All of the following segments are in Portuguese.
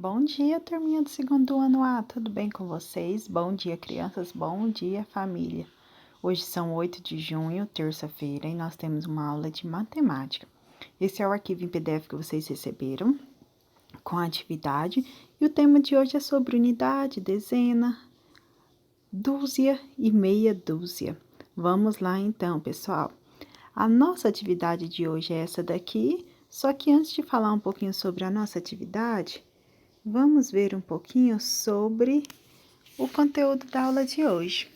Bom dia, turminha do segundo ano A, tudo bem com vocês? Bom dia, crianças, bom dia, família. Hoje são 8 de junho, terça-feira, e nós temos uma aula de matemática. Esse é o arquivo em PDF que vocês receberam, com a atividade, e o tema de hoje é sobre unidade, dezena, dúzia e meia dúzia. Vamos lá então, pessoal. A nossa atividade de hoje é essa daqui, só que antes de falar um pouquinho sobre a nossa atividade, vamos ver um pouquinho sobre o conteúdo da aula de hoje.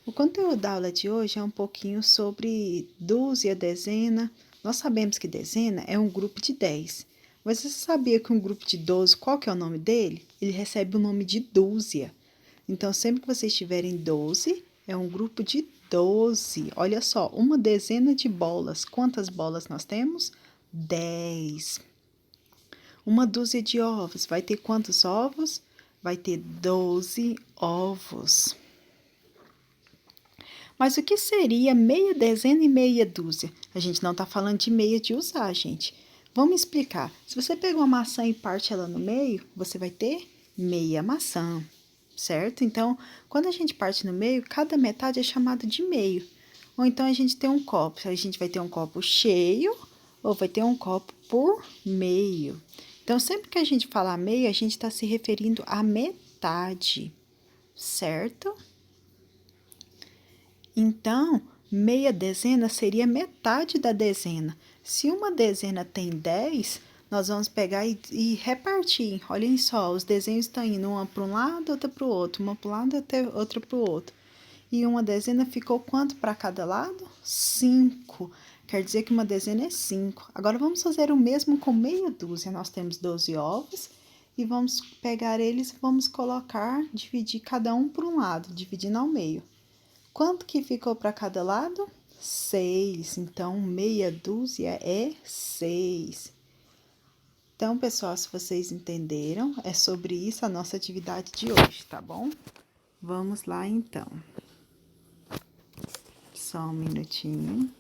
O conteúdo da aula de hoje é um pouquinho sobre dúzia, dezena. Nós sabemos que dezena é um grupo de 10. Mas você sabia que um grupo de 12, qual que é o nome dele? Ele recebe o nome de dúzia. Então, sempre que vocês tiverem 12, é um grupo de 12. Olha só, uma dezena de bolas. Quantas bolas nós temos? 10. Uma dúzia de ovos, vai ter quantos ovos? Vai ter 12 ovos. Mas o que seria meia dezena e meia dúzia? A gente não tá falando de meia de usar, gente. Vamos explicar. Se você pega uma maçã e parte ela no meio, você vai ter meia maçã, certo? Então, quando a gente parte no meio, cada metade é chamada de meio. Ou então, a gente tem um copo. A gente vai ter um copo cheio ou vai ter um copo por meio. Então, sempre que a gente falar meio, a gente está se referindo à metade, certo? Então, meia dezena seria metade da dezena. Se uma dezena tem 10, nós vamos pegar e repartir. Olhem só, os desenhos estão indo uma para um lado, outra para o outro, uma para um lado, outra para o outro. E uma dezena ficou quanto para cada lado? 5. Quer dizer que uma dezena é 5. Agora, vamos fazer o mesmo com meia dúzia. Nós temos 12 ovos e vamos pegar eles e vamos colocar, dividir cada um por um lado, dividindo ao meio. Quanto que ficou para cada lado? 6. Então, meia dúzia é 6. Então, pessoal, se vocês entenderam, é sobre isso a nossa atividade de hoje, tá bom? Vamos lá, então. Só um minutinho.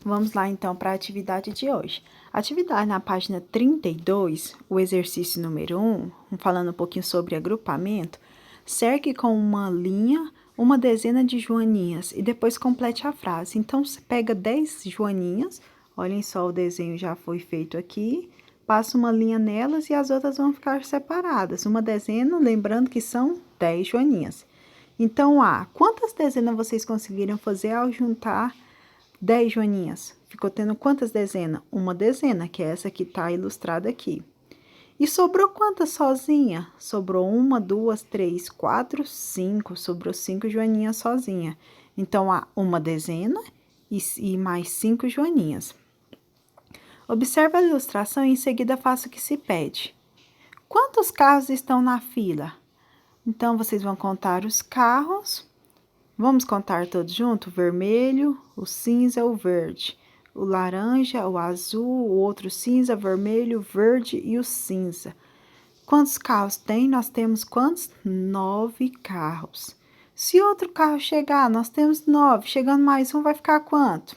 Vamos lá, então, para a atividade de hoje. Atividade na página 32, o exercício número 1, falando um pouquinho sobre agrupamento, cerque com uma linha uma dezena de joaninhas e depois complete a frase. Então, você pega 10 joaninhas, olhem só, o desenho já foi feito aqui, passa uma linha nelas e as outras vão ficar separadas. Uma dezena, lembrando que são 10 joaninhas. Então, quantas dezenas vocês conseguiram fazer ao juntar 10 joaninhas? Ficou tendo quantas dezenas? Uma dezena, que é essa que está ilustrada aqui. E sobrou quantas sozinha? Sobrou 1, 2, 3, 4, 5. Sobrou 5 joaninhas sozinha. Então, há uma dezena e mais 5 joaninhas. Observe a ilustração e em seguida faça o que se pede. Quantos carros estão na fila? Então, vocês vão contar os carros. Vamos contar todos juntos? O vermelho, o cinza, o verde, o laranja, o azul, o outro cinza, vermelho, verde e o cinza. Quantos carros tem? Nós temos quantos? 9 carros. Se outro carro chegar, nós temos 9. Chegando mais um, vai ficar quanto?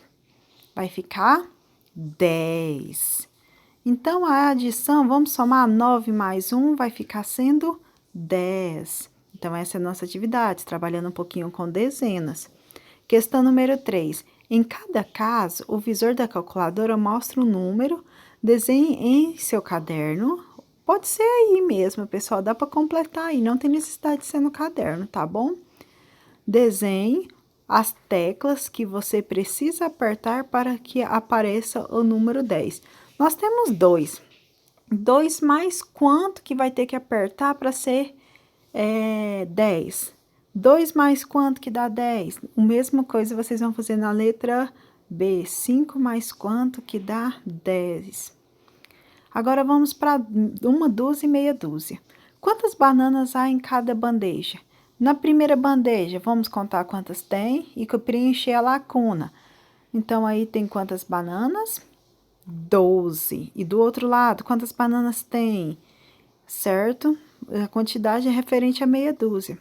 Vai ficar 10. Então, a adição, vamos somar 9 mais 1, vai ficar sendo 10. Então, essa é a nossa atividade, trabalhando um pouquinho com dezenas. Questão número 3. Em cada caso, o visor da calculadora mostra um número, desenhe em seu caderno. Pode ser aí mesmo, pessoal, dá para completar aí, não tem necessidade de ser no caderno, tá bom? Desenhe as teclas que você precisa apertar para que apareça o número 10. Nós temos 2. 2 mais quanto que vai ter que apertar para ser 10? 2 mais quanto que dá 10? A mesma coisa vocês vão fazer na letra B. 5 mais quanto que dá 10? Agora, vamos para uma dúzia e meia dúzia. Quantas bananas há em cada bandeja? Na primeira bandeja, vamos contar quantas tem e preencher a lacuna. Então, aí tem quantas bananas? 12. E do outro lado, quantas bananas tem? Certo? A quantidade é referente a meia dúzia.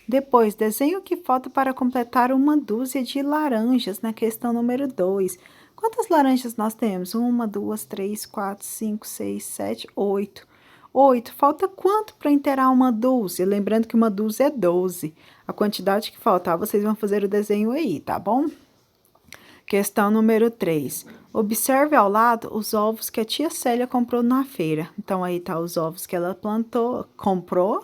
Depois, desenhe o que falta para completar uma dúzia de laranjas na questão número 2. Quantas laranjas nós temos? 1, 2, 3, 4, 5, 6, 7, 8. 8. Falta quanto para inteirar uma dúzia? Lembrando que uma dúzia é 12. A quantidade que faltar, vocês vão fazer o desenho aí, tá bom? Questão número 3. Observe ao lado os ovos que a tia Célia comprou na feira. Então, aí tá os ovos que ela comprou.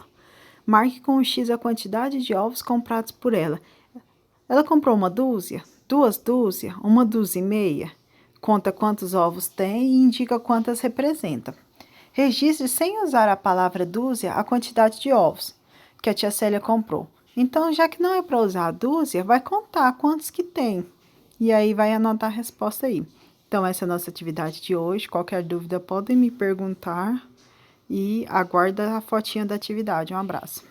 Marque com o X a quantidade de ovos comprados por ela. Ela comprou uma dúzia, 2 dúzias, 1 dúzia e meia. Conta quantos ovos tem e indica quantas representa. Registre sem usar a palavra dúzia a quantidade de ovos que a tia Célia comprou. Então, já que não é para usar a dúzia, vai contar quantos que tem. E aí vai anotar a resposta aí. Então, essa é a nossa atividade de hoje. Qualquer dúvida, podem me perguntar. E aguarda a fotinha da atividade. Um abraço.